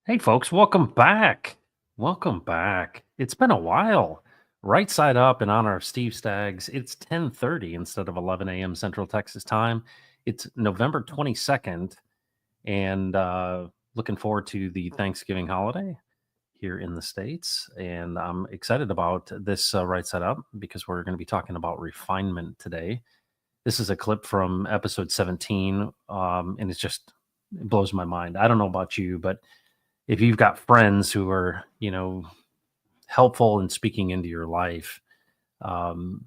Hey, folks, welcome back. Welcome back. It's been a while. Right side up in honor of Steve Staggs. It's 10:30 instead of 11 a.m. Central Texas time. It's November 22nd, and looking forward to the Thanksgiving holiday here in the States. And I'm excited about this right side up because we're going to be talking about refinement today. This is a clip from episode 17, and it blows my mind. I don't know about you, but if you've got friends who are, helpful in speaking into your life, um,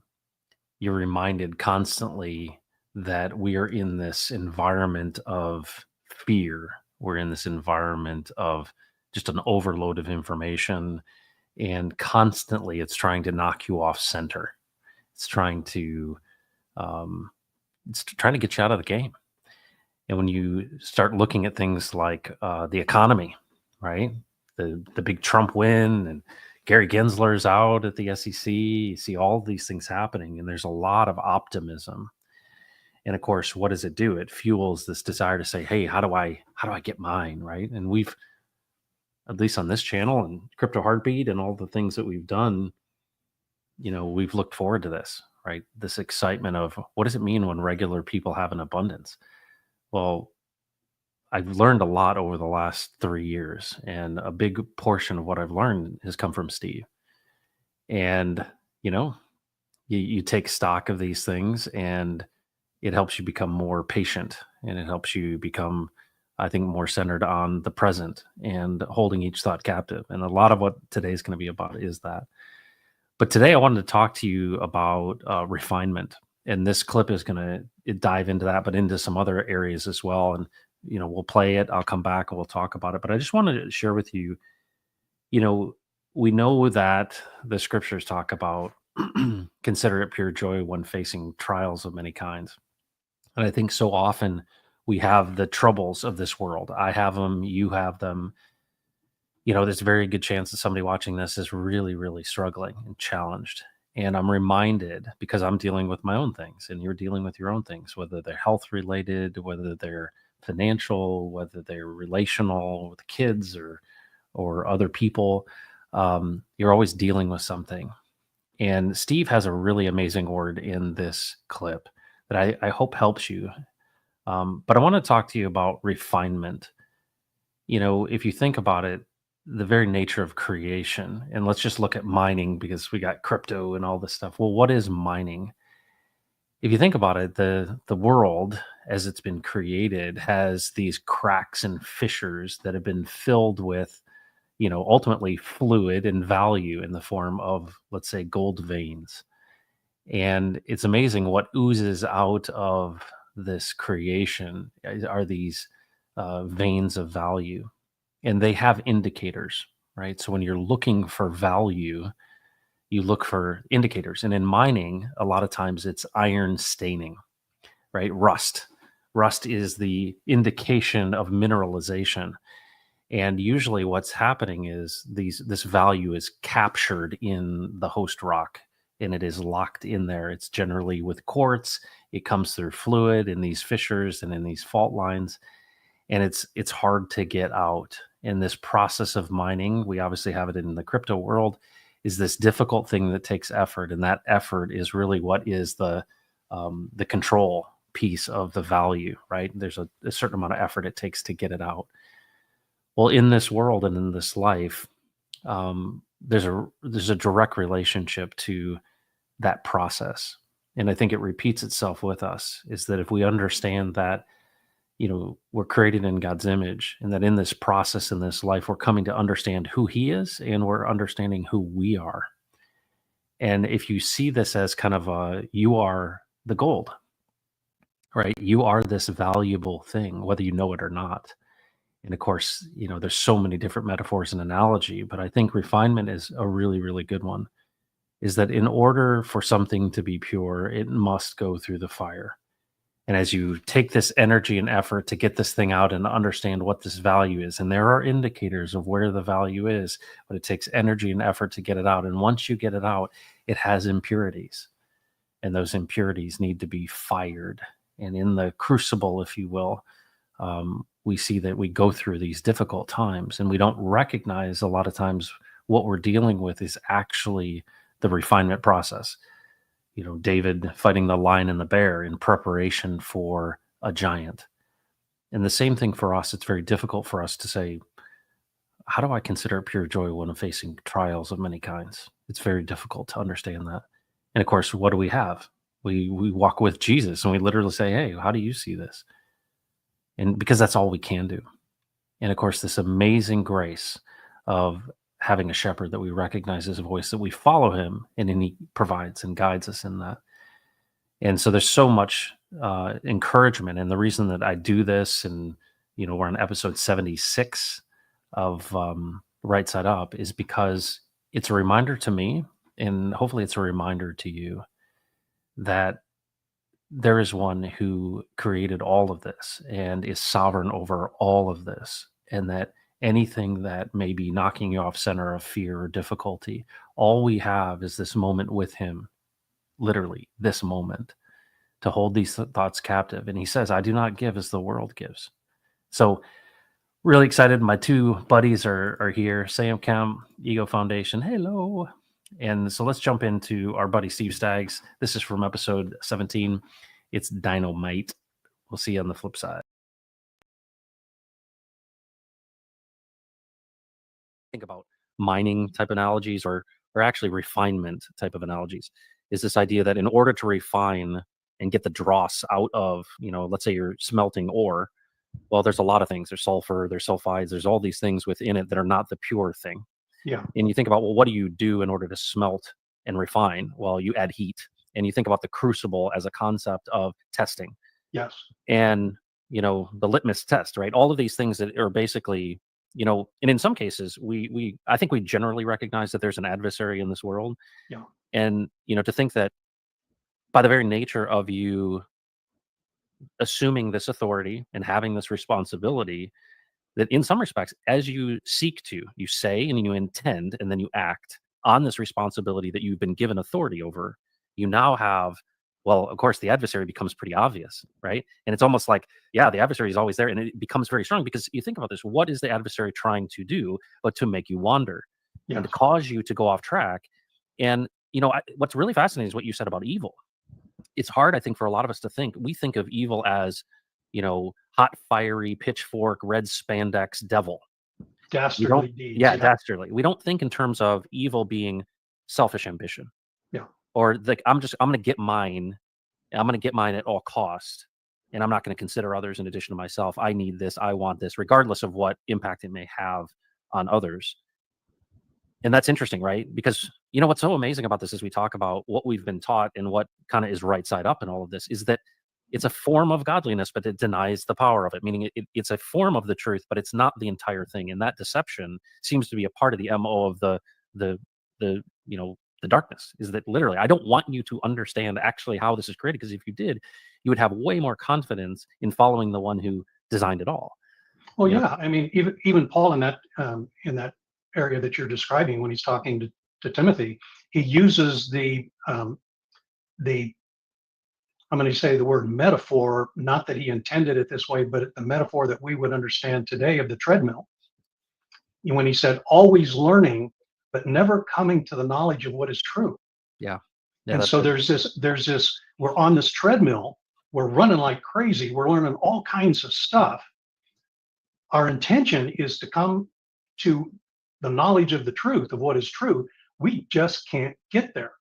you're reminded constantly that we are in this environment of fear. We're in this environment of just an overload of information, and constantly it's trying to knock you off center. It's trying to um, get you out of the game. And when you start looking at things like the economy, right? The big Trump win and Gary Gensler's out at the SEC, you see all these things happening, and there's a lot of optimism. And of course, what does it do? It fuels this desire to say, "Hey, how do I get mine?" Right? And we've, at least on this channel and Crypto Heartbeat and all the things that we've done, we've looked forward to this, right? This excitement of what does it mean when regular people have an abundance? Well, I've learned a lot over the last 3 years, and a big portion of what I've learned has come from Steve. And, you know, you take stock of these things, and it helps you become more patient, and it helps you become, I think, more centered on the present and holding each thought captive. And a lot of what today's gonna be about is that. But today I wanted to talk to you about, refinement, and this clip is gonna dive into that, but into some other areas as well, and, we'll play it, I'll come back, and we'll talk about it, but I just wanted to share with you, you know, we know that the scriptures talk about consider it pure joy when facing trials of many kinds, and I think so often we have the troubles of this world. I have them, you have them. There's a very good chance that somebody watching this is really, really struggling and challenged. And I'm reminded because I'm dealing with my own things and you're dealing with your own things, whether they're health related, whether they're financial, whether they're relational with kids or other people. You're always dealing with something. And Steve has a really amazing word in this clip that I hope helps you. But I want to talk to you about refinement. If you think about it, the very nature of creation, and let's just look at mining because we got crypto and all this stuff. Well, what is mining? If you think about it, the world as it's been created has these cracks and fissures that have been filled with, ultimately fluid and value in the form of, let's say, gold veins. And it's amazing what oozes out of this creation are these veins of value, and they have indicators, right? So when you're looking for value, you look for indicators. And in mining, a lot of times it's iron staining, right? Rust. Rust is the indication of mineralization. And usually what's happening is this value is captured in the host rock and it is locked in there. It's generally with quartz. It comes through fluid in these fissures and in these fault lines, and it's hard to get out. In this process of mining, we obviously have it in the crypto world, is this difficult thing that takes effort, and that effort is really what is the control piece of the value, right? There's a certain amount of effort it takes to get it out. Well, in this world and in this life, there's a direct relationship to that process, and I think it repeats itself with us. Is that if we understand that we're created in God's image, and that in this process, in this life, we're coming to understand who He is, and we're understanding who we are. And if you see this as kind of you are the gold, right? You are this valuable thing, whether you know it or not. And of course, there's so many different metaphors and analogy, but I think refinement is a really, really good one. Is that in order for something to be pure, it must go through the fire. And as you take this energy and effort to get this thing out and understand what this value is, and there are indicators of where the value is, but it takes energy and effort to get it out. And once you get it out, it has impurities, and those impurities need to be fired. And in the crucible, if you will, we see that we go through these difficult times and we don't recognize a lot of times what we're dealing with is actually the refinement process. David fighting the lion and the bear in preparation for a giant. And the same thing for us. It's very difficult for us to say, how do I consider it pure joy when I'm facing trials of many kinds? It's very difficult to understand that. And of course, what do we have? We walk with Jesus and we literally say, hey, how do you see this? And because that's all we can do. And of course, this amazing grace of having a shepherd that we recognize his voice, that we follow him, and then he provides and guides us in that. And so there's so much encouragement. And the reason that I do this, and we're on episode 76 of Right Side Up, is because it's a reminder to me, and hopefully it's a reminder to you, that there is one who created all of this and is sovereign over all of this, and that anything that may be knocking you off center of fear or difficulty, all we have is this moment with him, literally this moment, to hold these thoughts captive. And he says, I do not give as the world gives. So really excited. My two buddies are here, Sam Kemp, Ego Foundation. Hello. And so let's jump into our buddy Steve Staggs. This is from episode 17. It's Dynamite. We'll see you on the flip side. Think about mining type analogies, or actually refinement type of analogies, is this idea that in order to refine and get the dross out of, let's say you're smelting ore, well, there's a lot of things. There's sulfur, there's sulfides, there's all these things within it that are not the pure thing. Yeah. And you think about, well, what do you do in order to smelt and refine? Well, you add heat. And you think about the crucible as a concept of testing. Yes. And, the litmus test, right? All of these things that are basically, and in some cases, I think we generally recognize that there's an adversary in this world. Yeah. And, to think that by the very nature of you assuming this authority and having this responsibility, that in some respects, as you seek to, you say and you intend, and then you act on this responsibility that you've been given authority over, you now have, well, of course, the adversary becomes pretty obvious, right? And it's almost like, yeah, the adversary is always there, and it becomes very strong, because you think about this, what is the adversary trying to do but to make you wander and to cause you to go off track? And, what's really fascinating is what you said about evil. It's hard, I think, for a lot of us to think. We think of evil as, hot, fiery, pitchfork, red spandex devil. Dastardly deeds. Yeah, dastardly. We don't think in terms of evil being selfish ambition. Yeah. Or like, I'm going to get mine. I'm going to get mine at all cost. And I'm not going to consider others in addition to myself. I need this. I want this, regardless of what impact it may have on others. And that's interesting, right? Because what's so amazing about this, as we talk about what we've been taught and what kind of is right side up in all of this, is that it's a form of godliness, but it denies the power of it. Meaning it's a form of the truth, but it's not the entire thing. And that deception seems to be a part of the MO of the darkness. Is that literally, I don't want you to understand actually how this is created, because if you did, you would have way more confidence in following the one who designed it all. Well, yeah. I mean, even Paul in that area that you're describing, when he's talking to Timothy, he uses the I'm going to say the word metaphor, not that he intended it this way, but the metaphor that we would understand today of the treadmill. When he said, always learning, but never coming to the knowledge of what is true. Yeah. And so there's this, we're on this treadmill, we're running like crazy, we're learning all kinds of stuff. Our intention is to come to the knowledge of the truth, of what is true. We just can't get there.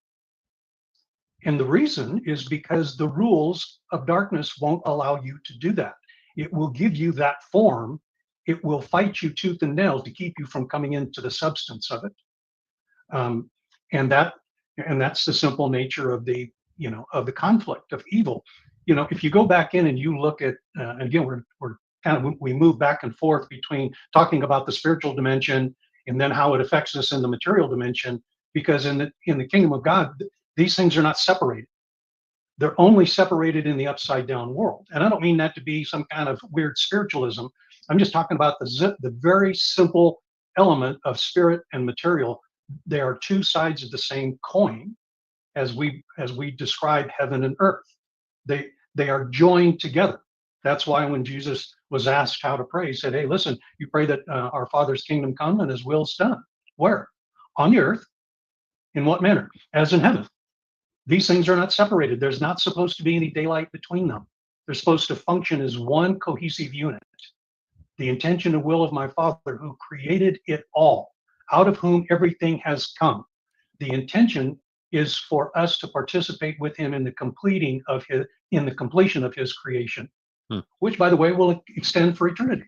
And the reason is because the rules of darkness won't allow you to do that. It will give you that form. It will fight you tooth and nail to keep you from coming into the substance of it. And that's the simple nature of the conflict of evil. If you go back in and you look at, again, we move back and forth between talking about the spiritual dimension and then how it affects us in the material dimension, because in the kingdom of God, these things are not separated. They're only separated in the upside down world. And I don't mean that to be some kind of weird spiritualism. I'm just talking about the very simple element of spirit and material. They are two sides of the same coin, as we describe heaven and earth. They are joined together. That's why when Jesus was asked how to pray. He said, hey, listen, you pray that our Father's kingdom come and his will's done. Where? On the earth. In what manner? As in heaven. These things are not separated. There's not supposed to be any daylight between them. They're supposed to function as one cohesive unit. The intention and will of my Father who created it all, out of whom everything has come. The intention is for us to participate with him in the completion of his creation, which, by the way, will extend for eternity,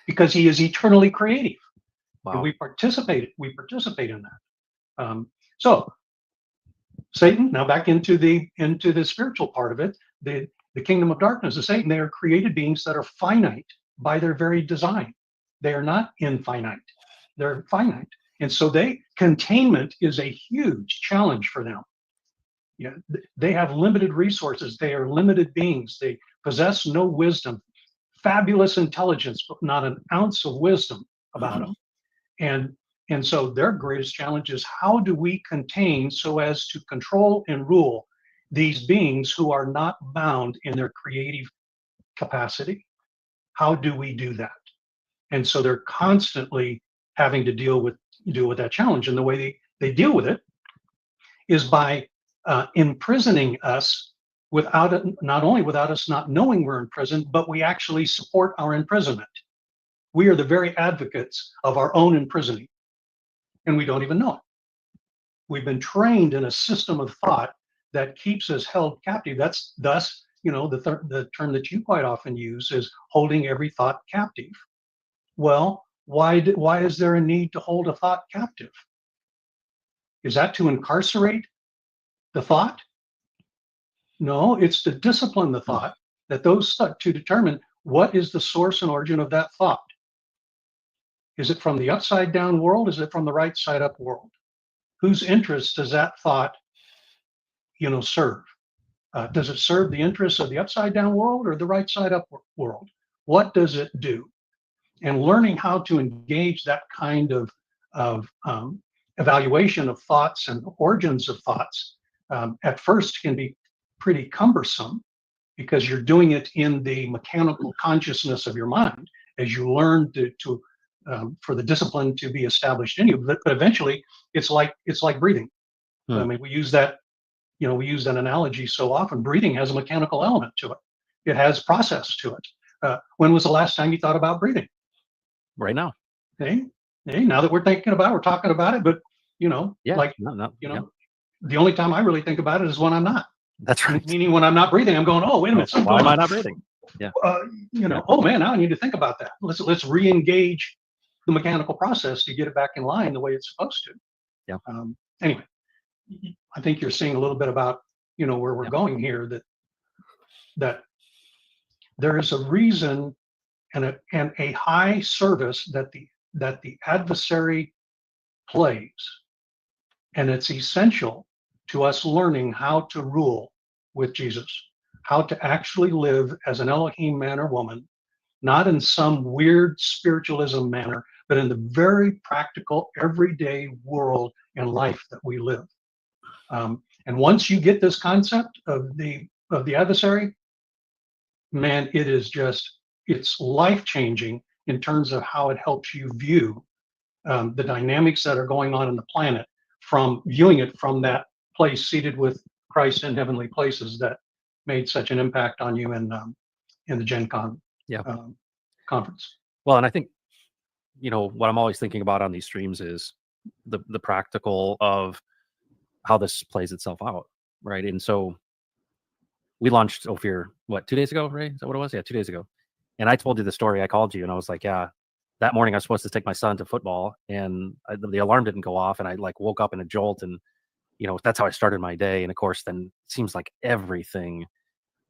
because he is eternally creative. Wow. And we participate in that. So Satan, now back into the spiritual part of it, the kingdom of darkness of Satan, they are created beings that are finite by their very design. They are not infinite, they're finite. And so containment is a huge challenge for them. Yeah, they have limited resources. They are limited beings. They possess no wisdom, fabulous intelligence, but not an ounce of wisdom about them. And so their greatest challenge is, how do we contain so as to control and rule these beings who are not bound in their creative capacity? How do we do that? And so they're constantly having to deal with that challenge. And the way they deal with it is by imprisoning us not only without us not knowing we're imprisoned, but we actually support our imprisonment. We are the very advocates of our own imprisoning, and we don't even know it. We've been trained in a system of thought that keeps us held captive. That's thus, the term that you quite often use is holding every thought captive. Well, why is there a need to hold a thought captive? Is that to incarcerate the thought? No, it's to discipline the thought, to determine what is the source and origin of that thought. Is it from the upside down world? Is it from the right side up world? Whose interest does that thought, serve? Does it serve the interests of the upside down world or the right side up world? What does it do? And learning how to engage that kind of evaluation of thoughts and origins of thoughts at first can be pretty cumbersome, because you're doing it in the mechanical consciousness of your mind as you learn for the discipline to be established in you. But eventually, it's like breathing. I mean, we use that analogy so often. Breathing has a mechanical element to it. It has process to it. When was the last time you thought about breathing? Right now. Hey, now that we're talking about it, but the only time I really think about it is when I'm not. That's right. Meaning when I'm not breathing, I'm going, oh, wait a minute, why am I not breathing? Yeah. Oh man, now I need to think about that. Let's re-engage the mechanical process to get it back in line the way it's supposed to. Yeah. Anyway, I think you're seeing a little bit about where we're going here, that there is a reason and a high service that the adversary plays, and it's essential to us learning how to rule with Jesus, how to actually live as an Elohim man or woman, not in some weird spiritualism manner, but in the very practical, everyday world and life that we live. And once you get this concept of the adversary, man, it's life-changing in terms of how it helps you view the dynamics that are going on in the planet, from viewing it from that place seated with Christ in heavenly places that made such an impact on you in the Gen Con conference. Well, and I think, what I'm always thinking about on these streams is the practical of how this plays itself out, right? And so we launched Ophir, 2 days ago, Ray? Is that what it was? Yeah, 2 days ago. And I told you the story. I called you and I was like, yeah, that morning I was supposed to take my son to football, and the alarm didn't go off, and I woke up in a jolt, and that's how I started my day. And of course, then it seems like everything,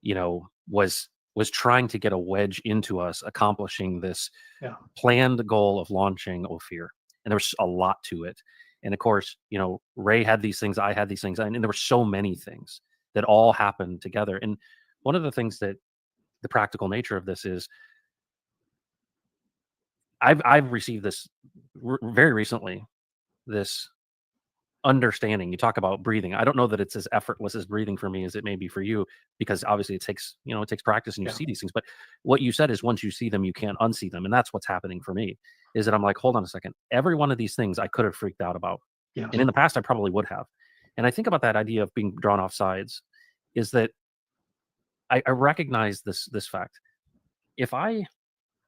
was trying to get a wedge into us accomplishing this planned goal of launching Ophir. And there was a lot to it. And of course, Ray had these things, I had these things, and there were so many things that all happened together. And one of the things that the practical nature of this is, I've received this very recently, this understanding. You talk about breathing. I don't know that it's as effortless as breathing for me as it may be for you, because obviously it takes practice and you Yeah. see these things. But what you said is once you see them, you can't unsee them. And that's what's happening for me, is that I'm like, hold on a second. Every one of these things I could have freaked out about. And Yes. in the past, I probably would have. And I think about that idea of being drawn off sides is that I recognize this fact. If I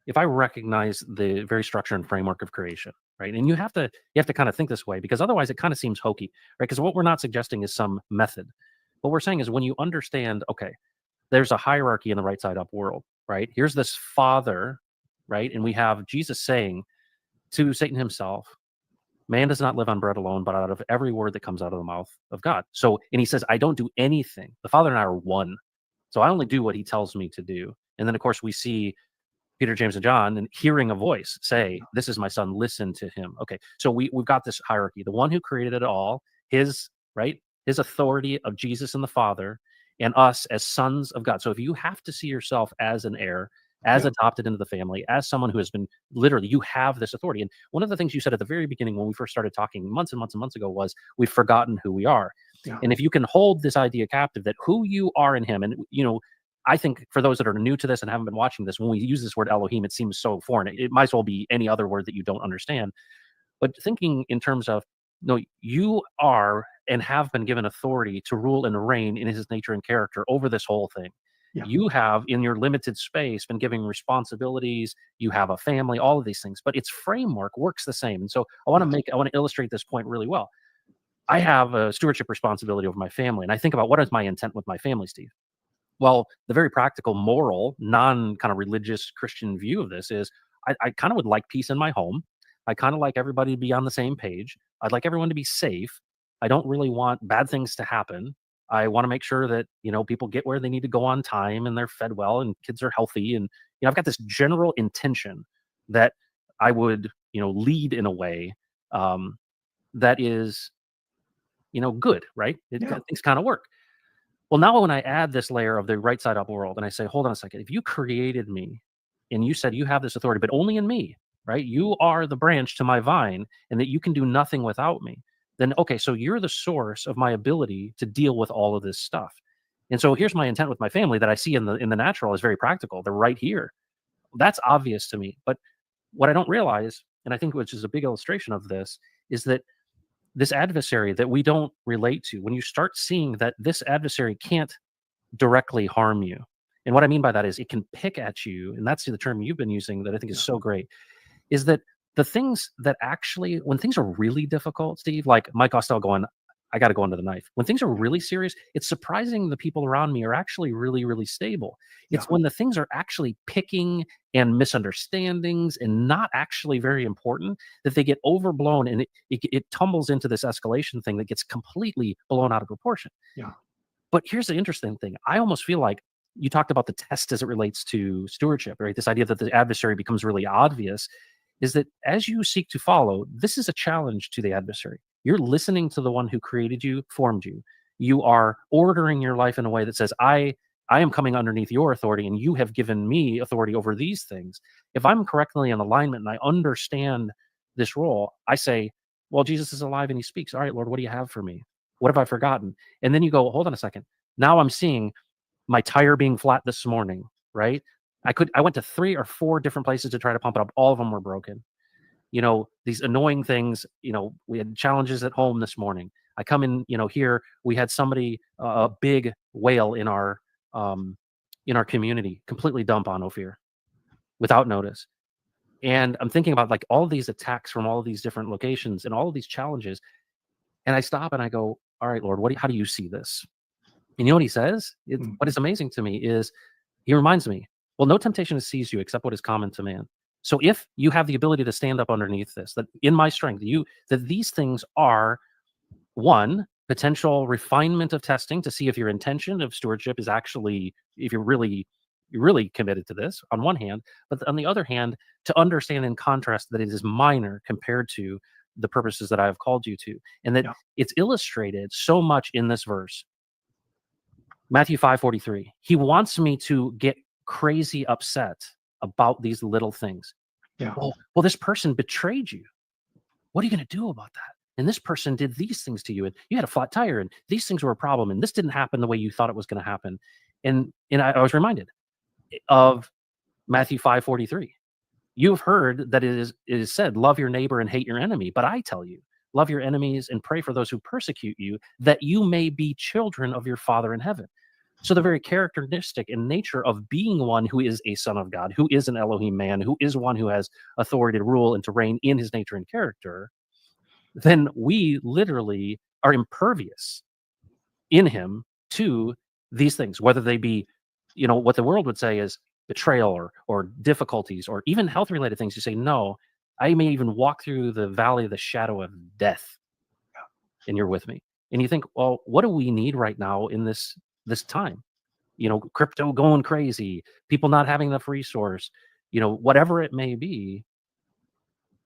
if I recognize the very structure and framework of creation, right? And you have to kind of think this way, because otherwise it kind of seems hokey, right? Because what we're not suggesting is some method. What we're saying is when you understand, okay, there's a hierarchy in the right side up world, right? Here's this father, right? And we have Jesus saying to Satan himself, man does not live on bread alone, but out of every word that comes out of the mouth of God. So, and he says, I don't do anything. The Father and I are one. So I only do what he tells me to do. And then, of course, we see Peter, James, and John, and hearing a voice say, "This is my son. Listen to him." Okay, so we've got this hierarchy. The one who created it all, his right, his authority of Jesus and the Father, and us as sons of God. So if you have to see yourself as an heir, as Yeah. adopted into the family, as someone who has been literally, you have this authority. And one of the things you said at the very beginning when we first started talking months and months and months ago was we've forgotten who we are. Yeah. And if you can hold this idea captive that who you are in him, and I think for those that are new to this and haven't been watching this, when we use this word Elohim, it seems so foreign. It might as well be any other word that you don't understand. But thinking in terms of, no, you are and have been given authority to rule and reign in his nature and character over this whole thing. Yeah. You have, in your limited space, been given responsibilities. You have a family, all of these things, but its framework works the same. And so Yes. I want to illustrate this point really well. I have a stewardship responsibility over my family. And I think about what is my intent with my family, Steve? Well, the very practical, moral, non kind of religious Christian view of this is I kind of would like peace in my home. I kind of like everybody to be on the same page. I'd like everyone to be safe. I don't really want bad things to happen. I want to make sure that, people get where they need to go on time and they're fed well and kids are healthy. And, I've got this general intention that I would, lead in a way um, that is, good, right? Yeah. Things kind of work. Well, now when I add this layer of the right side up world and I say, hold on a second, if you created me and you said you have this authority, but only in me, right? You are the branch to my vine and that you can do nothing without me. Then, okay, so you're the source of my ability to deal with all of this stuff. And so here's my intent with my family that I see in the natural is very practical. They're right here. That's obvious to me. But what I don't realize, and I think which is a big illustration of this, is that this adversary that we don't relate to, when you start seeing that this adversary can't directly harm you. And what I mean by that is it can pick at you, and that's the term you've been using that I think is Yeah. so great, is that the things that actually, when things are really difficult, Steve, like Mike Costello going, I got to go under the knife. When things are really serious, it's surprising the people around me are actually really, really stable. Yeah. It's when the things are actually picking and misunderstandings and not actually very important that they get overblown and it tumbles into this escalation thing that gets completely blown out of proportion. Yeah. But here's the interesting thing. I almost feel like you talked about the test as it relates to stewardship, right? This idea that the adversary becomes really obvious is that as you seek to follow, this is a challenge to the adversary. You're listening to the one who created you, formed you. You are ordering your life in a way that says, I am coming underneath your authority and you have given me authority over these things. If I'm correctly in alignment and I understand this role, I say, well, Jesus is alive and he speaks. All right, Lord, what do you have for me? What have I forgotten? And then you go, hold on a second. Now I'm seeing my tire being flat this morning, right? I went to 3 or 4 different places to try to pump it up. All of them were broken. These annoying things, we had challenges at home this morning. I come in, here we had somebody, a big whale in our community completely dump on Ophir without notice. And I'm thinking about like all of these attacks from all of these different locations and all of these challenges. And I stop and I go, all right, Lord, how do you see this? And you know what he says? Mm. What is amazing to me is he reminds me, well, no temptation has seized you except what is common to man. So if you have the ability to stand up underneath this, that in my strength, that these things are one, potential refinement of testing to see if your intention of stewardship is actually, if you're really committed to this on one hand, but on the other hand, to understand in contrast that it is minor compared to the purposes that I have called you to. And that Yeah. it's illustrated so much in this verse. Matthew 5:43. He wants me to get crazy upset about these little things. Yeah. Well, this person betrayed you. What are you going to do about that? and this person did these things to you, and you had a flat tire, and these things were a problem, and this didn't happen the way you thought it was going to happen. And I was reminded of Matthew 5:43. You've heard that it is said, love your neighbor and hate your enemy. But I tell you, love your enemies and pray for those who persecute you, that you may be children of your Father in heaven. So the very characteristic and nature of being one who is a son of God, who is an Elohim man, who is one who has authority to rule and to reign in his nature and character, then we literally are impervious in him to these things, whether they be, what the world would say is betrayal or difficulties or even health related things. You say, no, I may even walk through the valley of the shadow of death, and you're with me. And you think, well, what do we need right now in this time? Crypto going crazy, people not having enough resource, whatever it may be.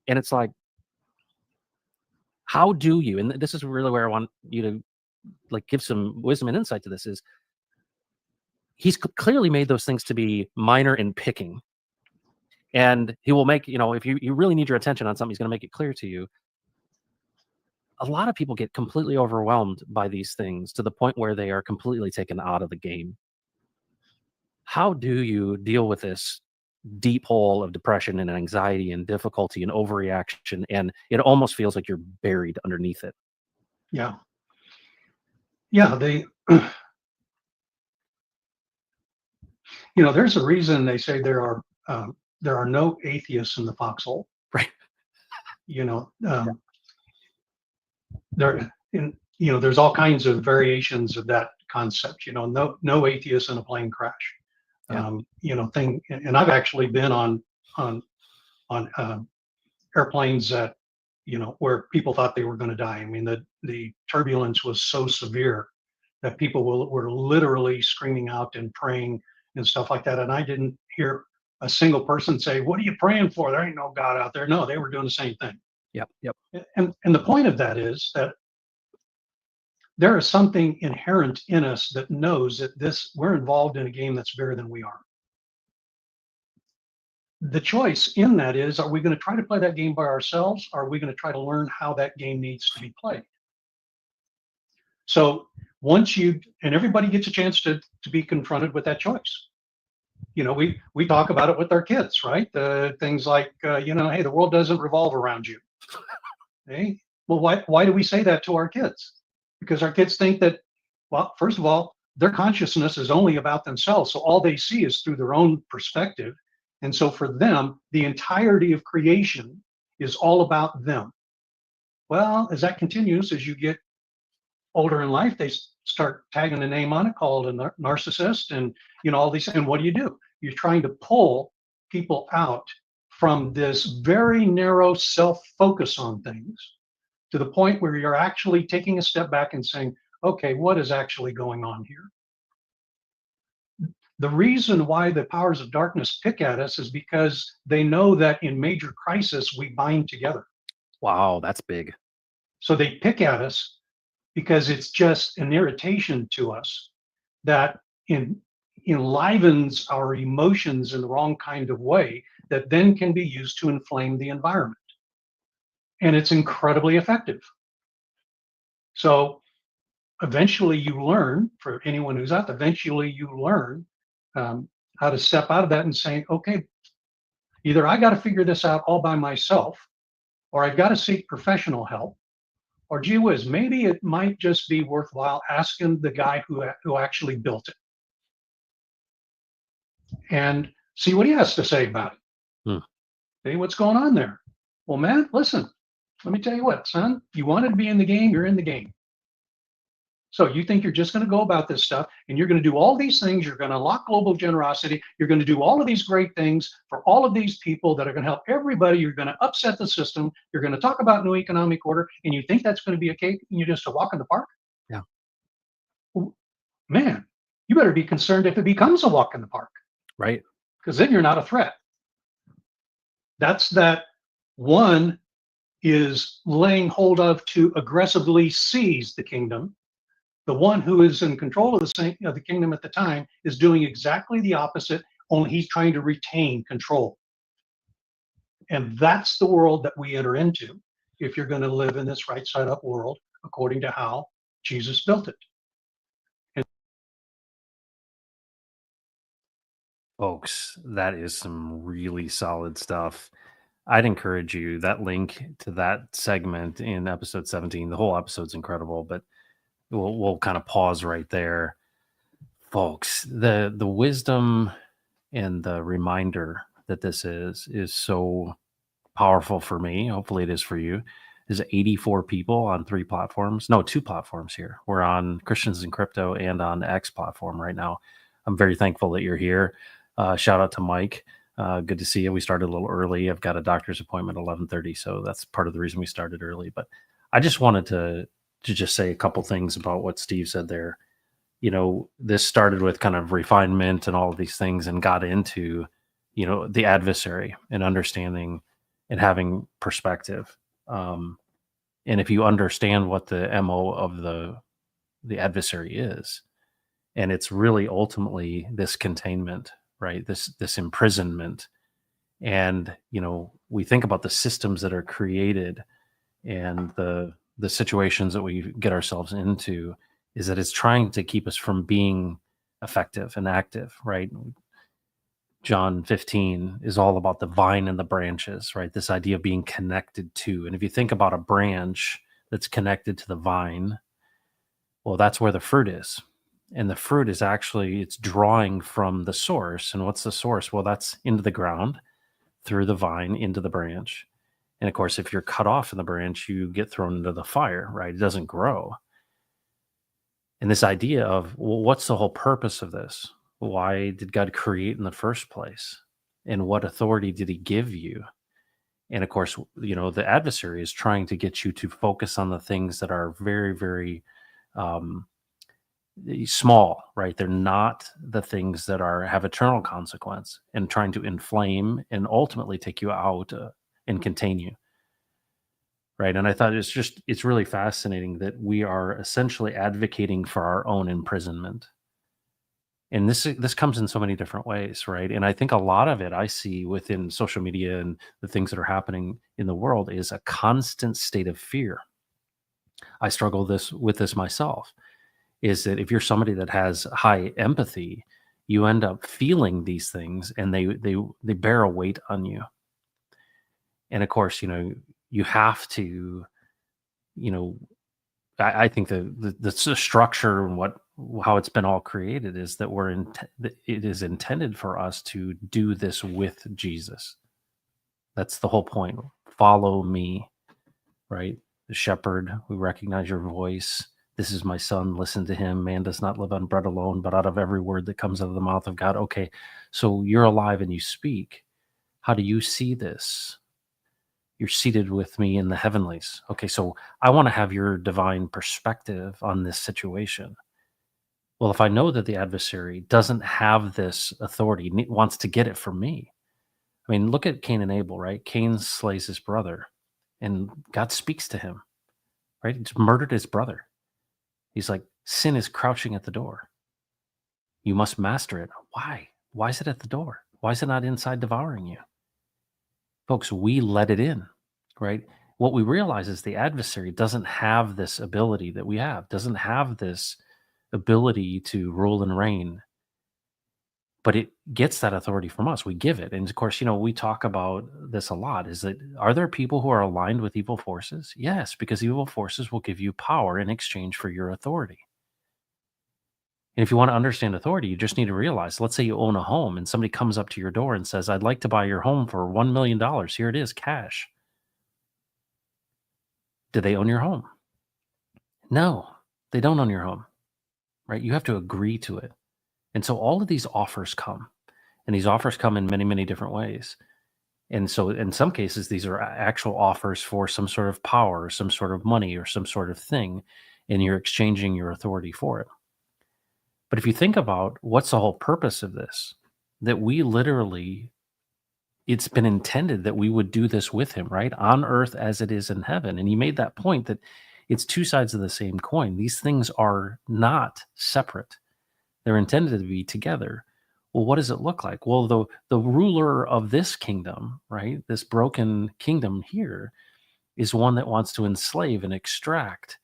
And it's like, how do you, and this is really where I want you to like give some wisdom and insight to this, is he's clearly made those things to be minor and picking. And he will make, if you really need your attention on something, he's going to make it clear to you. A lot of people get completely overwhelmed by these things to the point where they are completely taken out of the game. How do you deal with this deep hole of depression and anxiety and difficulty and overreaction? And it almost feels like you're buried underneath it. Yeah. Yeah. There's a reason they say there are no atheists in the foxhole. Right. There's all kinds of variations of that concept. No atheists in a plane crash. Yeah. And I've actually been on airplanes that where people thought they were going to die. I mean, the turbulence was so severe that people were literally screaming out and praying and stuff like that. And I didn't hear a single person say, "What are you praying for? There ain't no God out there." No, they were doing the same thing. Yep. And the point of that is that there is something inherent in us that knows that we're involved in a game that's bigger than we are. The choice in that is, are we going to try to play that game by ourselves? Or are we going to try to learn how that game needs to be played? So and everybody gets a chance to be confronted with that choice. We talk about it with our kids, right? Things like, hey, the world doesn't revolve around you. Hey, well, why do we say that to our kids? Because our kids think that, well, first of all, their consciousness is only about themselves. So all they see is through their own perspective. And so for them, the entirety of creation is all about them. Well, as that continues, as you get older in life, they start tagging a name on it called a narcissist and, all these. And what do? You're trying to pull people out from this very narrow self-focus on things to the point where you're actually taking a step back and saying, okay, what is actually going on here? The reason why the powers of darkness pick at us is because they know that in major crisis, we bind together. Wow, that's big. So they pick at us because it's just an irritation to us that enlivens our emotions in the wrong kind of way that then can be used to inflame the environment. And it's incredibly effective. So eventually you learn, for anyone who's out there, eventually you learn how to step out of that and saying, okay, either I got to figure this out all by myself, or I've got to seek professional help, or gee whiz, maybe it might just be worthwhile asking the guy who actually built it and see what he has to say about it. Hey, what's going on there? Well, man, listen, let me tell you what, son, you wanted to be in the game, you're in the game. So you think you're just going to go about this stuff and you're going to do all these things. You're going to unlock global generosity. You're going to do all of these great things for all of these people that are going to help everybody. You're going to upset the system. You're going to talk about new economic order. And you think that's going to be a cake and you're just a walk in the park? Yeah. Well, man, you better be concerned if it becomes a walk in the park. Right. Because then you're not a threat. That's that one is laying hold of to aggressively seize the kingdom. The one who is in control of the kingdom at the time is doing exactly the opposite, only he's trying to retain control. And that's the world that we enter into. if you're going to live in this right side up world according to how Jesus built it. And Folks, that is some really solid stuff. I'd encourage you that link to that segment in episode 17. The whole episode's incredible, but we'll kind of pause right there. Folks, the wisdom and the reminder that this is so powerful for me. Hopefully it is for you. There's 84 people on 3 platforms. No, 2 platforms here. We're on Christians in Crypto and on X platform right now. I'm very thankful that you're here. Shout out to Mike. Good to see you. We started a little early. I've got a doctor's appointment at 11:30, so that's part of the reason we started early. But I just wanted to just say a couple things about what Steve said there. This started with kind of refinement and all of these things and got into, the adversary and understanding and having perspective. Um, and if you understand what the MO of the adversary is, and it's really ultimately this containment, right? This imprisonment. And, we think about the systems that are created and the situations that we get ourselves into is that it's trying to keep us from being effective and active, right? John 15 is all about the vine and the branches, right? This idea of being connected to. And if you think about a branch that's connected to the vine, well, that's where the fruit is. And the fruit is actually, it's drawing from the source. And what's the source? Well, that's into the ground, through the vine, into the branch. And of course, if you're cut off in the branch, you get thrown into the fire, right? It doesn't grow. And this idea of, well, what's the whole purpose of this? Why did God create in the first place? And what authority did he give you? And of course, the adversary is trying to get you to focus on the things that are very, very um, small, right? They're not the things that have eternal consequence, and trying to inflame and ultimately take you out and contain you. Right. And I thought it's really fascinating that we are essentially advocating for our own imprisonment. And this comes in so many different ways, right? And I think a lot of it I see within social media and the things that are happening in the world is a constant state of fear. I struggle with this myself. Is that if you're somebody that has high empathy, you end up feeling these things and they bear a weight on you. And of course, you have to, you know, I think the structure and how it's been all created is that that it is intended for us to do this with Jesus. That's the whole point. Follow me, right? The shepherd, we recognize your voice. This is my son. Listen to him. Man does not live on bread alone, but out of every word that comes out of the mouth of God. Okay, so you're alive and you speak. How do you see this? You're seated with me in the heavenlies. Okay, so I want to have your divine perspective on this situation. Well, if I know that the adversary doesn't have this authority, wants to get it from me. I mean, look at Cain and Abel, right? Cain slays his brother, and God speaks to him, right? He's murdered his brother. He's like, sin is crouching at the door. You must master it. Why? Why is it at the door? Why is it not inside devouring you? Folks, we let it in, right? What we realize is the adversary doesn't have this ability that we have, doesn't have this ability to rule and reign, but it gets that authority from us. We give it. And of course, we talk about this a lot is that are there people who are aligned with evil forces? Yes, because evil forces will give you power in exchange for your authority. And if you want to understand authority, you just need to realize, let's say you own a home and somebody comes up to your door and says, I'd like to buy your home for $1 million. Here it is, cash. Do they own your home? No, they don't own your home, right? You have to agree to it. And so all of these offers come, and these offers come in many, many different ways. And so in some cases, these are actual offers for some sort of power, or some sort of money, or some sort of thing, and you're exchanging your authority for it. But if you think about what's the whole purpose of this, that we literally, it's been intended that we would do this with him, right? On earth as it is in heaven. And he made that point that it's two sides of the same coin. These things are not separate. They're intended to be together. Well, what does it look like? Well, the ruler of this kingdom, right? This broken kingdom here is one that wants to enslave and extract,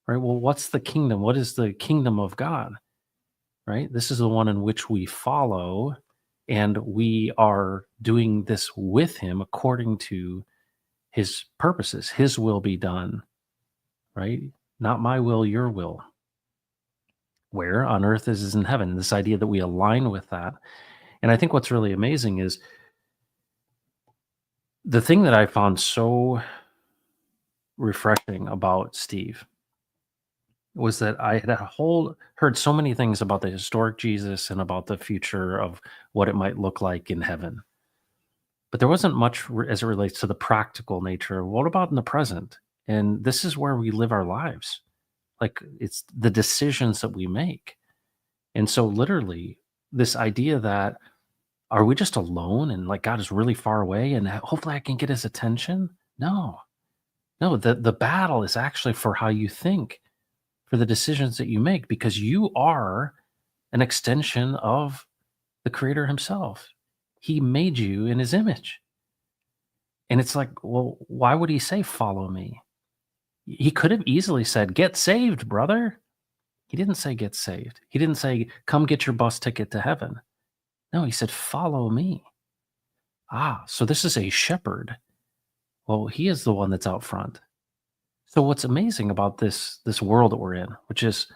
right? Well, what's the kingdom? What is the kingdom of God, right? This is the one in which we follow, and we are doing this with him according to his purposes. His will be done, right? Not my will, your will. Where on earth as is in heaven. This idea that we align with that. And I think what's really amazing is the thing that I found so refreshing about Steve was that I had heard so many things about the historic Jesus and about the future of what it might look like in heaven. But there wasn't much as it relates to the practical nature. What about in the present? And this is where we live our lives. Like, it's the decisions that we make. And so literally this idea that, are we just alone and like God is really far away and hopefully I can get his attention? No. No, the battle is actually for how you think, for the decisions that you make, because you are an extension of the creator himself. He made you in his image. And it's like, well, why would he say follow me? He could have easily said, get saved, brother. He didn't say get saved. He didn't say, come get your bus ticket to heaven. No, he said, follow me. Ah, so this is a shepherd. Well, he is the one that's out front. So what's amazing about this world that we're in, which is,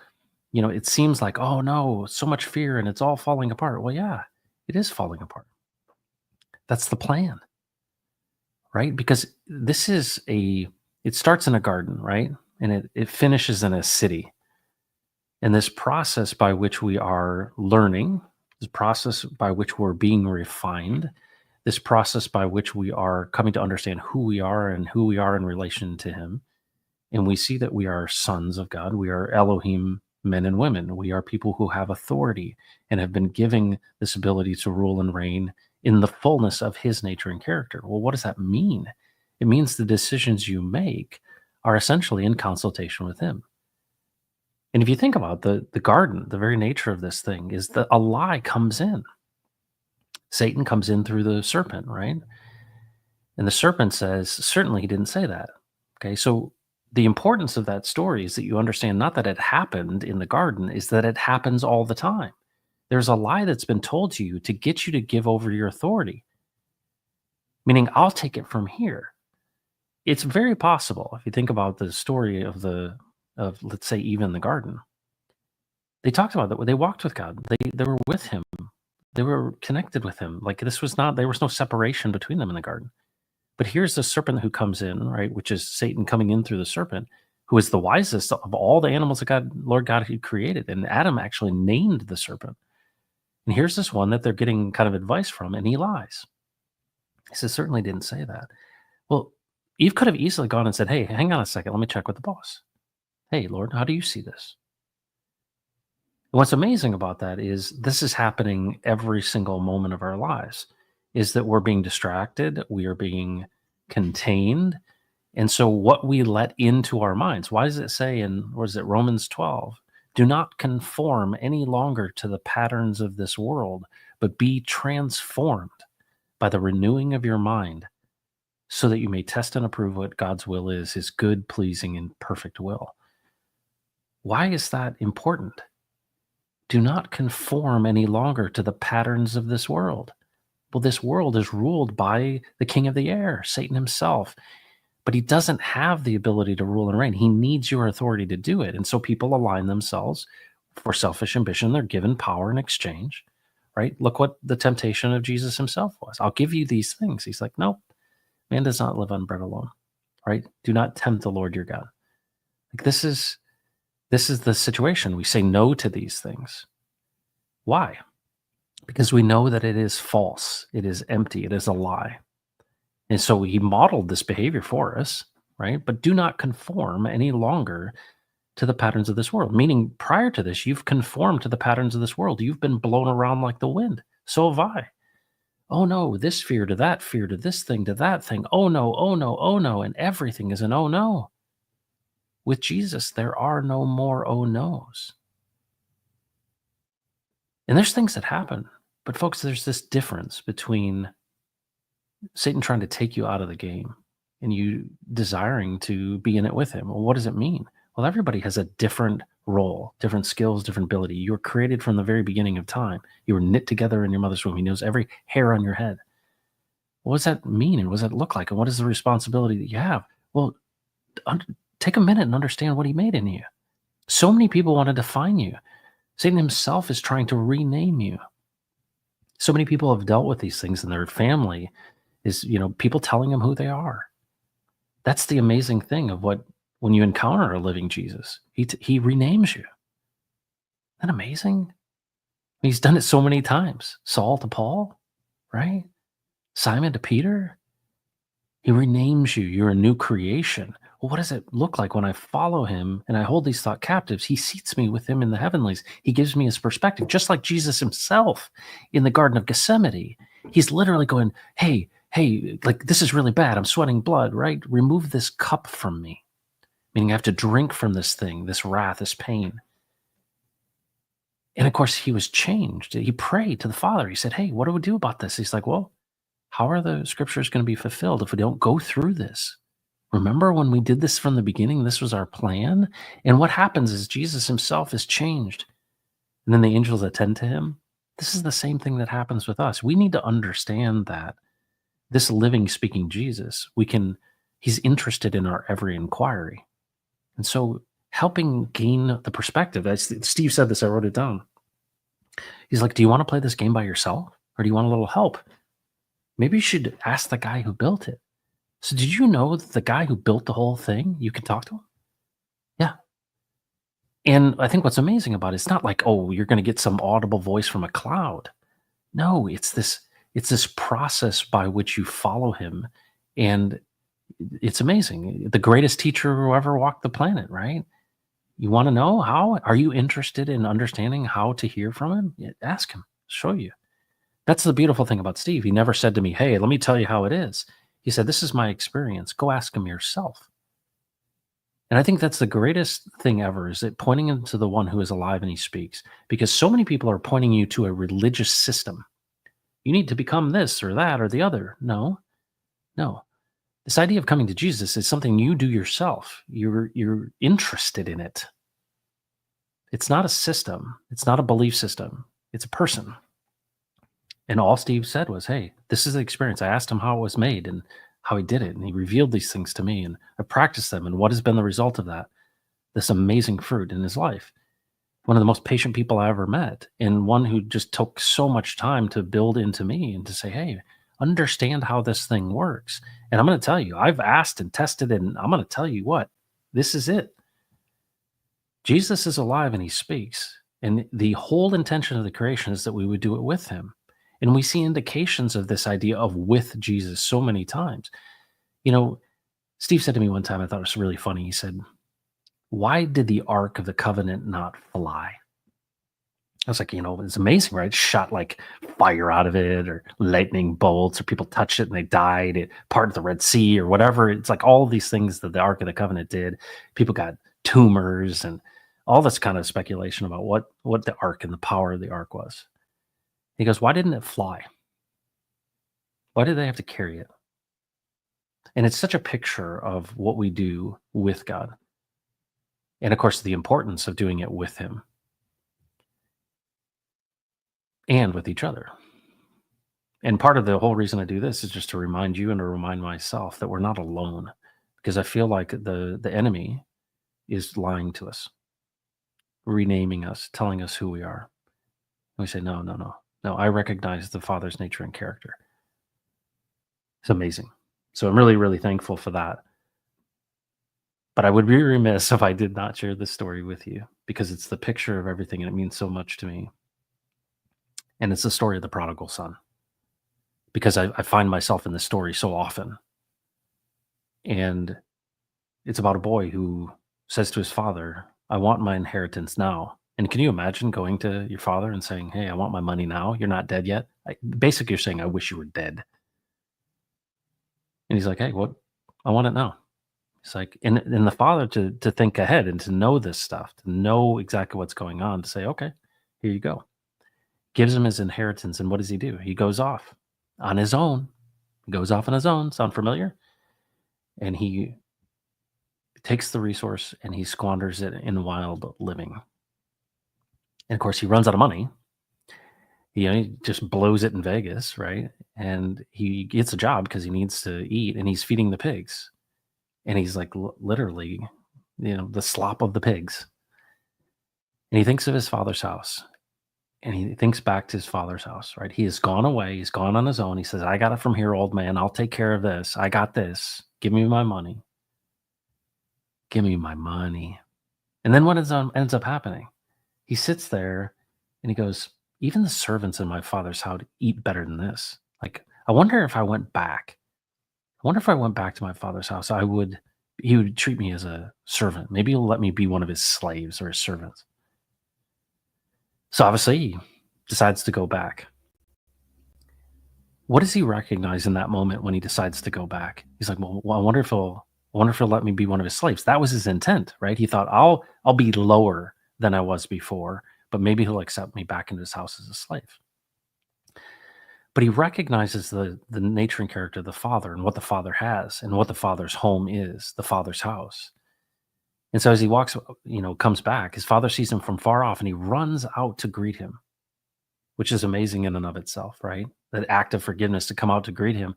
it seems like, oh no, so much fear and it's all falling apart. Well, yeah, it is falling apart. That's the plan, right? Because it starts in a garden, right? And it finishes in a city. And this process by which we are learning, this process by which we're being refined, this process by which we are coming to understand who we are and who we are in relation to him. And we see that we are sons of God. We are Elohim men and women. We are people who have authority and have been given this ability to rule and reign in the fullness of his nature and character. Well, what does that mean? It means the decisions you make are essentially in consultation with him. And if you think about the garden, the very nature of this thing is that a lie comes in. Satan comes in through the serpent, right? And the serpent says, certainly he didn't say that. Okay, so the importance of that story is that you understand not that it happened in the garden, is that it happens all the time. There's a lie that's been told to you to get you to give over your authority, meaning I'll take it from here. It's very possible, if you think about the story of let's say even the garden, they talked about that. They walked with God. They were with him. They were connected with him. Like, there was no separation between them in the garden. But here's the serpent who comes in, right? Which is Satan coming in through the serpent, who is the wisest of all the animals that Lord God had created. And Adam actually named the serpent. And here's this one that they're getting kind of advice from, and he lies. He says, certainly didn't say that. Well, Eve could have easily gone and said, hey, hang on a second. Let me check with the boss. Hey, Lord, how do you see this? And what's amazing about that is this is happening every single moment of our lives, is that we're being distracted, we are being contained. And so what we let into our minds, why does it say Romans 12, do not conform any longer to the patterns of this world, but be transformed by the renewing of your mind, so that you may test and approve what God's will is, his good, pleasing, and perfect will. Why is that important? Do not conform any longer to the patterns of this world. Well, this world is ruled by the king of the air, Satan himself. But he doesn't have the ability to rule and reign. He needs your authority to do it. And so people align themselves for selfish ambition. They're given power in exchange, right? Look what the temptation of Jesus himself was. I'll give you these things. He's like, nope, man does not live on bread alone, right? Do not tempt the Lord your God. Like, this is the situation. We say no to these things. Why? Because we know that it is false. It is empty. It is a lie. And so he modeled this behavior for us, right? But do not conform any longer to the patterns of this world. Meaning, prior to this, you've conformed to the patterns of this world. You've been blown around like the wind. So have I. Oh no, this fear to that fear to this thing to that thing. Oh no, oh no, oh no. And everything is an oh no. With Jesus, there are no more oh no's. And there's things that happen. But folks, there's this difference between Satan trying to take you out of the game and you desiring to be in it with him. Well, what does it mean? Well, everybody has a different role, different skills, different ability. You were created from the very beginning of time. You were knit together in your mother's womb. He knows every hair on your head. What does that mean? And what does that look like? And what is the responsibility that you have? Well, take a minute and understand what he made in you. So many people want to define you. Satan himself is trying to rename you. So many people have dealt with these things in their family is, people telling them who they are. That's the amazing thing of when you encounter a living Jesus, he renames you. Isn't that amazing? He's done it so many times. Saul to Paul, right? Simon to Peter. He renames you. You're a new creation. Well, what does it look like when I follow him and I hold these thought captives? He seats me with him in the heavenlies. He gives me his perspective, just like Jesus himself in the Garden of Gethsemane. He's literally going, hey, like this is really bad. I'm sweating blood, right? Remove this cup from me. Meaning I have to drink from this thing, this wrath, this pain. And of course, he was changed. He prayed to the Father. He said, hey, what do we do about this? He's like, well, how are the scriptures going to be fulfilled if we don't go through this? Remember when we did this from the beginning? This was our plan. And what happens is Jesus himself is changed. And then the angels attend to him. This is the same thing that happens with us. We need to understand that this living, speaking Jesus, he's interested in our every inquiry. And so helping gain the perspective, Steve said this, I wrote it down. He's like, do you want to play this game by yourself or do you want a little help? Maybe you should ask the guy who built it. So did you know that the guy who built the whole thing, you can talk to him? Yeah. And I think what's amazing about it, it's not like, oh, you're going to get some audible voice from a cloud. No, it's this process by which you follow him. And it's amazing. The greatest teacher who ever walked the planet, right? You want to know how? Are you interested in understanding how to hear from him? Yeah, ask him, show you. That's the beautiful thing about Steve. He never said to me, hey, let me tell you how it is. He said, this is my experience. Go ask him yourself. And I think that's the greatest thing ever, is it pointing him to the one who is alive and he speaks. Because so many people are pointing you to a religious system. You need to become this or that or the other. No. This idea of coming to Jesus is something you do yourself. You're interested in it. It's not a system. It's not a belief system. It's a person. And all Steve said was, hey, this is the experience. I asked him how it was made and how he did it. And he revealed these things to me and I practiced them. And what has been the result of that? This amazing fruit in his life. One of the most patient people I ever met, and one who just took so much time to build into me and to say, hey, understand how this thing works. And I'm going to tell you, I've asked and tested, and I'm going to tell you what, this is it. Jesus is alive and he speaks. And the whole intention of the creation is that we would do it with him. And we see indications of this idea of with Jesus so many times. Steve said to me one time, I thought it was really funny. He said, why did the Ark of the Covenant not fly? I was like, it's amazing, right? It shot like fire out of it or lightning bolts or people touched it and they died. It parted the Red Sea or whatever. It's like all of these things that the Ark of the Covenant did. People got tumors and all this kind of speculation about what the Ark and the power of the Ark was. He goes, why didn't it fly? Why did they have to carry it? And it's such a picture of what we do with God. And of course, the importance of doing it with him and with each other. And part of the whole reason I do this is just to remind you and to remind myself that we're not alone, because I feel like the enemy is lying to us, renaming us, telling us who we are. And we say, no, I recognize the Father's nature and character. It's amazing. So I'm really, really thankful for that. But I would be remiss if I did not share this story with you, because it's the picture of everything and it means so much to me. And it's the story of the prodigal son, because I find myself in this story so often. And it's about a boy who says to his father, I want my inheritance now. And can you imagine going to your father and saying, hey, I want my money now. You're not dead yet. Basically, you're saying, I wish you were dead. And he's like, hey, what? I want it now. It's like, and the father to think ahead and to know this stuff, to know exactly what's going on, to say, okay, here you go. Gives him his inheritance. And what does he do? He goes off on his own. He goes off on his own. Sound familiar? and he takes the resource and he squanders it in wild living. And of course, he runs out of money. He just blows it in Vegas, right? And he gets a job because he needs to eat, and he's feeding the pigs. And he's like literally, the slop of the pigs. And he thinks of his father's house, and he thinks back to his father's house, right? He has gone away. He's gone on his own. He says, I got it from here, old man. I'll take care of this. I got this. Give me my money. Give me my money. And then what ends up happening? He sits there and he goes, even the servants in my father's house eat better than this. Like, I wonder if I went back. I wonder if I went back to my father's house, he would treat me as a servant. Maybe he'll let me be one of his slaves or his servants. So obviously he decides to go back. What does he recognize in that moment when he decides to go back? He's like, well, I wonder if he'll let me be one of his slaves. That was his intent, right? He thought, I'll be lower than I was before, but maybe he'll accept me back into his house as a slave. But he recognizes the nature and character of the father and what the father has and what the father's home is, the father's house. And so as he walks, comes back, his father sees him from far off and he runs out to greet him, which is amazing in and of itself, right? That act of forgiveness to come out to greet him.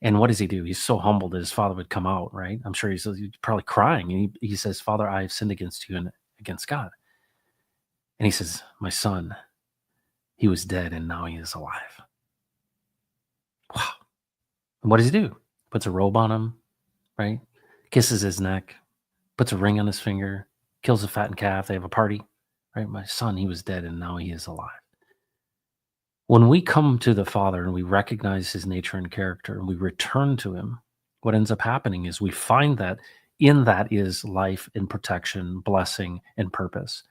And what does he do? He's so humbled that his father would come out, right? I'm sure he's probably crying. And he says, Father, I have sinned against you and against God. And he says, my son, he was dead and now he is alive. Wow. And what does he do? Puts a robe on him, right? Kisses his neck, puts a ring on his finger, kills a fattened calf. They have a party, right? My son, he was dead and now he is alive. When we come to the Father and we recognize his nature and character and we return to him, what ends up happening is we find that in that is life and protection, blessing and purpose.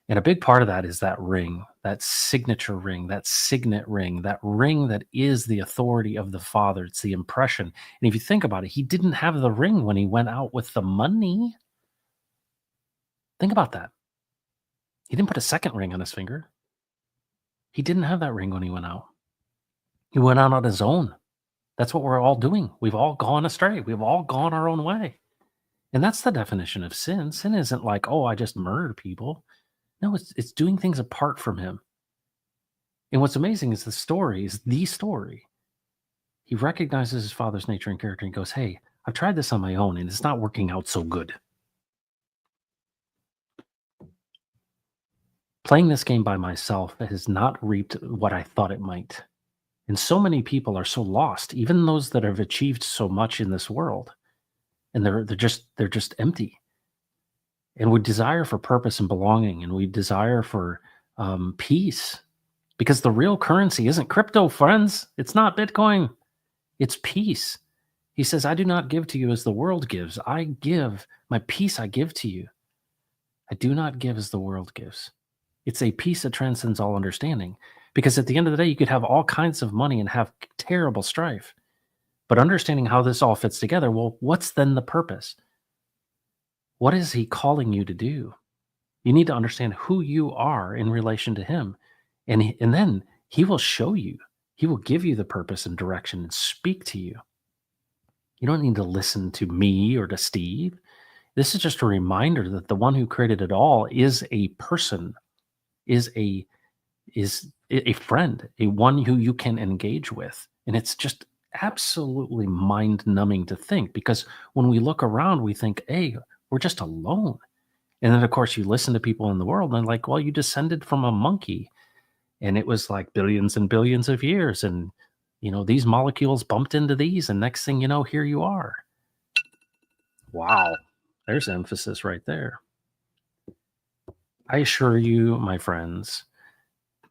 And a big part of that is that ring, that signature ring, that signet ring, that ring that is the authority of the Father. It's the impression. And if you think about it, he didn't have the ring when he went out with the money. Think about that. He didn't put a second ring on his finger. He didn't have that ring when he went out. He went out on his own. That's what we're all doing. We've all gone astray. We've all gone our own way. And that's the definition of sin. Sin isn't like, oh, I just murdered people. No, it's doing things apart from him. And what's amazing is the story. He recognizes his father's nature and character and goes, hey, I've tried this on my own and it's not working out so good. Playing this game by myself has not reaped what I thought it might. And so many people are so lost, even those that have achieved so much in this world. And they're just empty. And we desire for purpose and belonging, and we desire for peace, because the real currency isn't crypto, friends. It's not Bitcoin. It's peace. He says, I do not give to you as the world gives. I give my peace. I give to you. I do not give as the world gives. It's a peace that transcends all understanding, because at the end of the day, you could have all kinds of money and have terrible strife. But understanding how this all fits together, well, what's then the purpose? What is he calling you to do? You need to understand who you are in relation to him. And then he will show you. He will give you the purpose and direction and speak to you. You don't need to listen to me or to Steve. This is just a reminder that the one who created it all is a person, is a friend, a one who you can engage with. And it's just absolutely mind-numbing to think, because when we look around, we think, hey, we're just alone. And then, of course, you listen to people in the world and like, well, you descended from a monkey and it was like billions and billions of years. And, these molecules bumped into these. And next thing you know, here you are. Wow. There's emphasis right there. I assure you, my friends,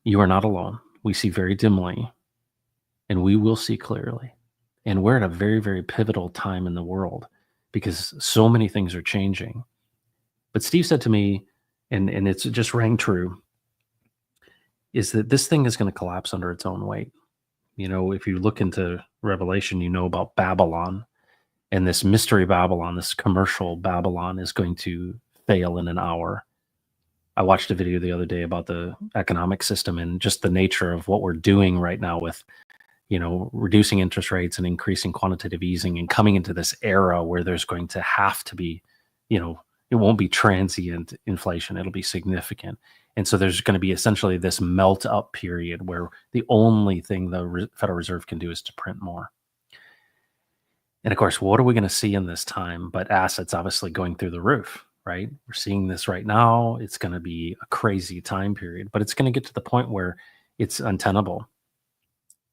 you are not alone. We see very dimly and we will see clearly. And we're at a very, very pivotal time in the world because so many things are changing. But Steve said to me, and it's just rang true, is that this thing is going to collapse under its own weight. If you look into Revelation, about Babylon, and this mystery Babylon, this commercial Babylon is going to fail in an hour. I watched a video the other day about the economic system and just the nature of what we're doing right now with reducing interest rates and increasing quantitative easing and coming into this era where there's going to have to be, it won't be transient inflation, it'll be significant. And so there's going to be essentially this melt up period where the only thing the Federal Reserve can do is to print more. And of course, what are we going to see in this time? But assets obviously going through the roof, right? We're seeing this right now. It's going to be a crazy time period, but it's going to get to the point where it's untenable.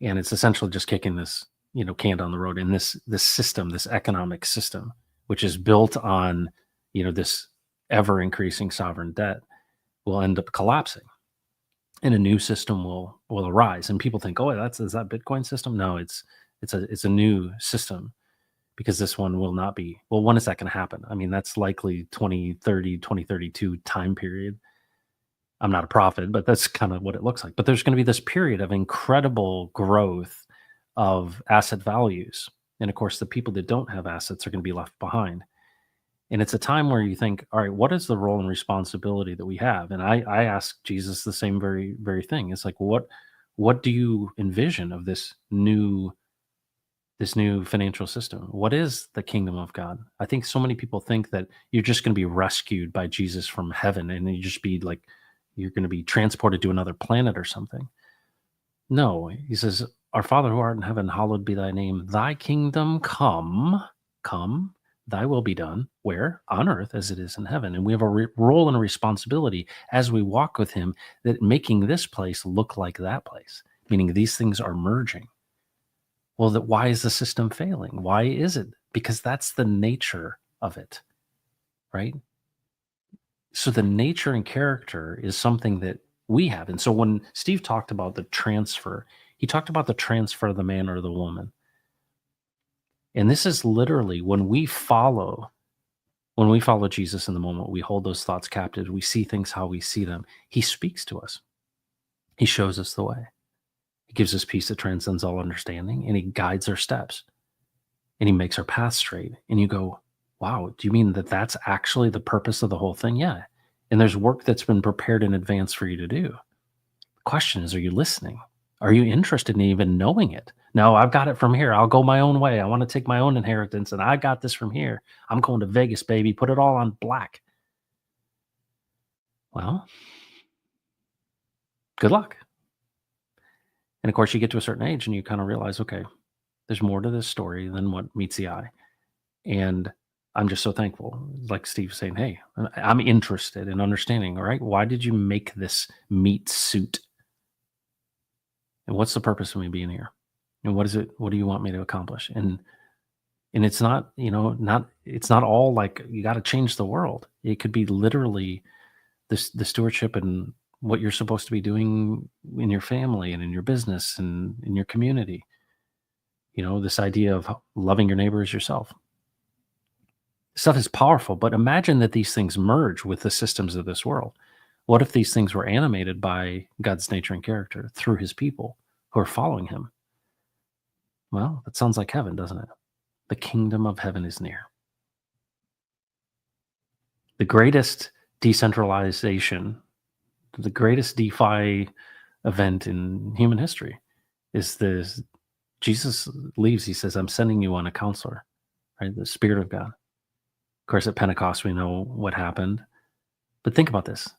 And it's essentially just kicking this, can down the road in this system, this economic system, which is built on, this ever increasing sovereign debt, will end up collapsing, and a new system will arise. And people think, oh, is that Bitcoin system? No, it's a new system, because this one will not be. Well, when is that going to happen? I mean, that's likely 2030, 2032 time period. I'm not a prophet, but that's kind of what it looks like. But there's going to be this period of incredible growth of asset values. And of course, the people that don't have assets are going to be left behind. And it's a time where you think, all right, what is the role and responsibility that we have? And I ask Jesus the same very thing. It's like, what do you envision of this new financial system? What is the kingdom of God? I think so many people think that you're just going to be rescued by Jesus from heaven, and you just be like, you're going to be transported to another planet or something. No, he says, our Father who art in heaven, hallowed be thy name. Thy kingdom come, thy will be done. Where? On earth as it is in heaven. And we have a role and a responsibility as we walk with him, that making this place look like that place, meaning these things are merging. Well, why is the system failing? Why is it? Because that's the nature of it, right? So the nature and character is something that we have. And so when Steve talked about the transfer, he talked about the transfer of the man or the woman. And this is literally when we follow Jesus in the moment, we hold those thoughts captive, we see things how we see them. He speaks to us. He shows us the way. He gives us peace that transcends all understanding, and he guides our steps, and he makes our path straight. And you go, wow, do you mean that that's actually the purpose of the whole thing? Yeah. And there's work that's been prepared in advance for you to do. The question is, are you listening? Are you interested in even knowing it? No, I've got it from here. I'll go my own way. I want to take my own inheritance, and I got this from here. I'm going to Vegas, baby. Put it all on black. Well, good luck. And of course, you get to a certain age and you kind of realize, okay, there's more to this story than what meets the eye. And I'm just so thankful. Like Steve saying, hey, I'm interested in understanding, all right, why did you make this meat suit? And what's the purpose of me being here? And what is it? What do you want me to accomplish? And it's not, it's not all like you got to change the world. It could be literally the stewardship and what you're supposed to be doing in your family and in your business and in your community. This idea of loving your neighbor as yourself. Stuff is powerful, but imagine that these things merge with the systems of this world. What if these things were animated by God's nature and character through his people who are following him? Well, that sounds like heaven, doesn't it? The kingdom of heaven is near. The greatest decentralization, the greatest DeFi event in human history is this. Jesus leaves, he says, I'm sending you on a counselor, right? The Spirit of God. Of course, at Pentecost, we know what happened. But think about this.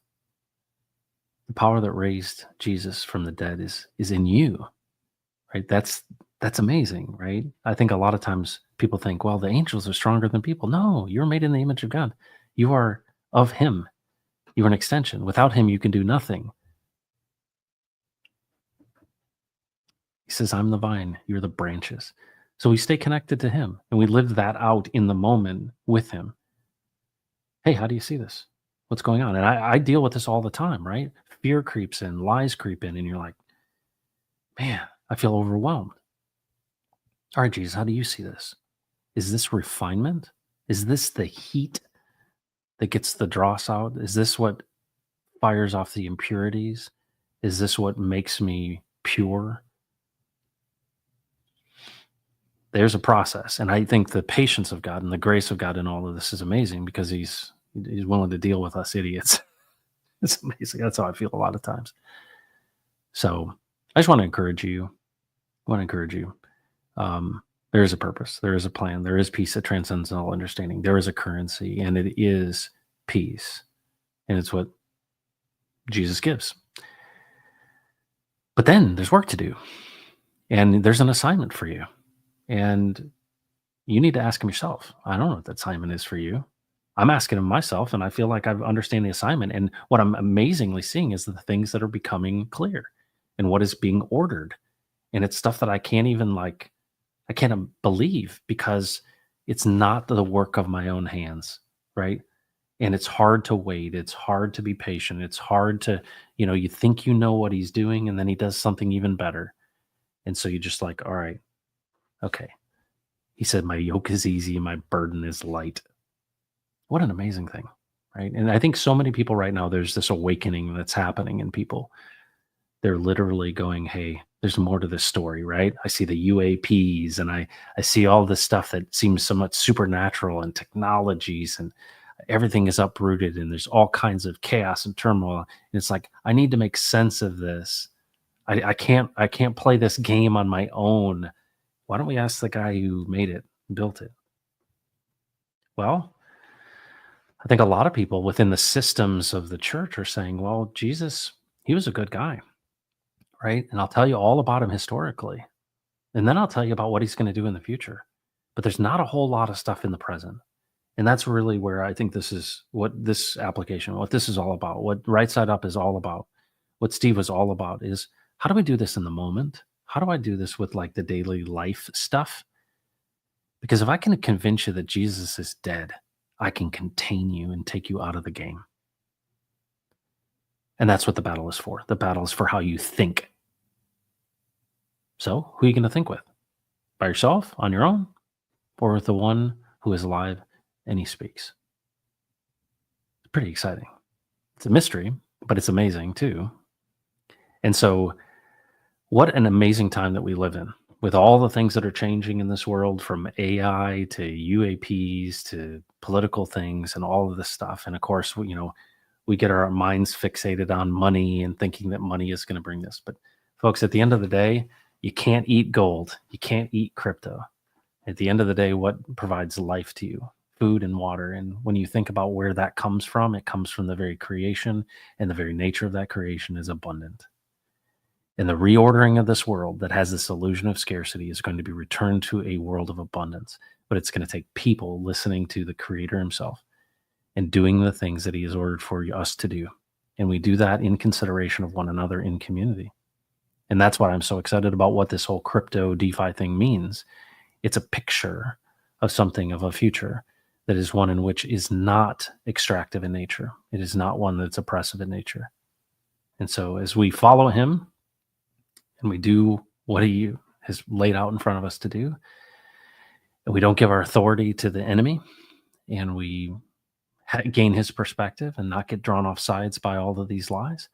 The power that raised Jesus from the dead is in you, right? That's amazing, right? I think a lot of times people think, well, the angels are stronger than people. No, you're made in the image of God. You are of him. You're an extension. Without him, you can do nothing. He says, I'm the vine, you're the branches. So we stay connected to him, and we live that out in the moment with him. Hey, how do you see this? What's going on? And I deal with this all the time, right? Fear creeps in, lies creep in, and you're like, man, I feel overwhelmed. All right, Jesus, how do you see this? Is this refinement? Is this the heat that gets the dross out? Is this what fires off the impurities? Is this what makes me pure? There's a process. And I think the patience of God and the grace of God in all of this is amazing, because he's willing to deal with us idiots. It's amazing. That's how I feel a lot of times. So I just want to encourage you. want to encourage you. There is a purpose, there is a plan, there is peace that transcends all understanding, there is a currency, and it is peace. And it's what Jesus gives. But then there's work to do, and there's an assignment for you. And you need to ask him yourself. I don't know what that assignment is for you. I'm asking him myself, and I feel like I understand the assignment. And what I'm amazingly seeing is the things that are becoming clear and what is being ordered. And it's stuff that I can't even I can't believe because it's not the work of my own hands, right? And it's hard to wait. It's hard to be patient. It's hard to, you think you know what he's doing, and then he does something even better. And so you're just like, all right, okay. He said, my yoke is easy, my burden is light. What an amazing thing, right? And I think so many people right now, there's this awakening that's happening in people. They're literally going, hey, there's more to this story, right? I see the UAPs and I see all this stuff that seems somewhat supernatural and technologies, and everything is uprooted and there's all kinds of chaos and turmoil. And it's like, I need to make sense of this. I can't play this game on my own. Why don't we ask the guy who made it, built it? Well, I think a lot of people within the systems of the church are saying, well, Jesus, he was a good guy, right? And I'll tell you all about him historically. And then I'll tell you about what he's going to do in the future. But there's not a whole lot of stuff in the present. And that's really where I think this is what this application, what this is all about, what Right Side Up is all about, what Steve was all about is, how do we do this in the moment? How do I do this with like the daily life stuff? Because if I can convince you that Jesus is dead, I can contain you and take you out of the game. And that's what the battle is for. The battle is for how you think. So, who are you going to think with? By yourself, on your own, or with the one who is alive and he speaks? It's pretty exciting. It's a mystery, but it's amazing too. And so, what an amazing time that we live in with all the things that are changing in this world, from AI to UAPs to political things and all of this stuff. And of course, we get our minds fixated on money and thinking that money is going to bring this. But folks, at the end of the day, you can't eat gold. You can't eat crypto. At the end of the day, what provides life to you? Food and water. And when you think about where that comes from, it comes from the very creation, and the very nature of that creation is abundant. And the reordering of this world that has this illusion of scarcity is going to be returned to a world of abundance. But it's going to take people listening to the Creator himself and doing the things that he has ordered for us to do. And we do that in consideration of one another in community. And that's why I'm so excited about what this whole crypto DeFi thing means. It's a picture of something, of a future that is one in which is not extractive in nature. It is not one that's oppressive in nature. And so as we follow him and we do what he has laid out in front of us to do, and we don't give our authority to the enemy, and we gain his perspective and not get drawn off sides by all of these lies,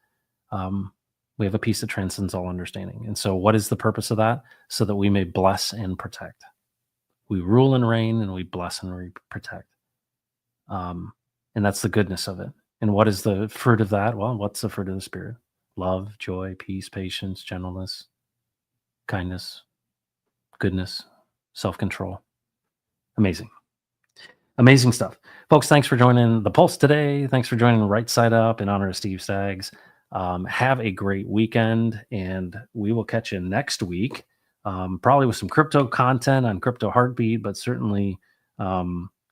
we have a peace that transcends all understanding. And so what is the purpose of that? So that we may bless and protect. We rule and reign, and we bless and we protect. And that's the goodness of it. And what is the fruit of that? Well, what's the fruit of the Spirit? Love, joy, peace, patience, gentleness, kindness, goodness, self-control. Amazing. Amazing stuff. Folks, thanks for joining the Pulse today. Thanks for joining Right Side Up in honor of Steve Staggs. Have a great weekend, and we will catch you next week, probably with some crypto content on Crypto Heartbeat, but certainly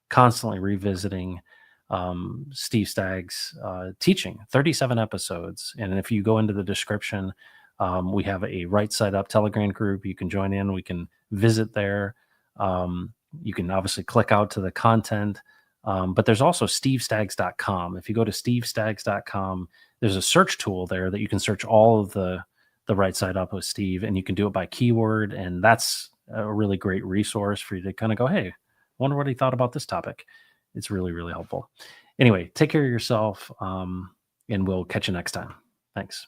constantly revisiting Steve Staggs' teaching, 37 episodes. And if you go into the description, we have a Right Side Up Telegram group. You can join in. We can visit there. You can obviously click out to the content, but there's also stevestaggs.com. If you go to stevestaggs.com, there's a search tool there that you can search all of the Right Side Up with Steve, and you can do it by keyword. And that's a really great resource for you to kind of go, hey, wonder what he thought about this topic. It's really, really helpful. Anyway, take care of yourself, and we'll catch you next time. Thanks.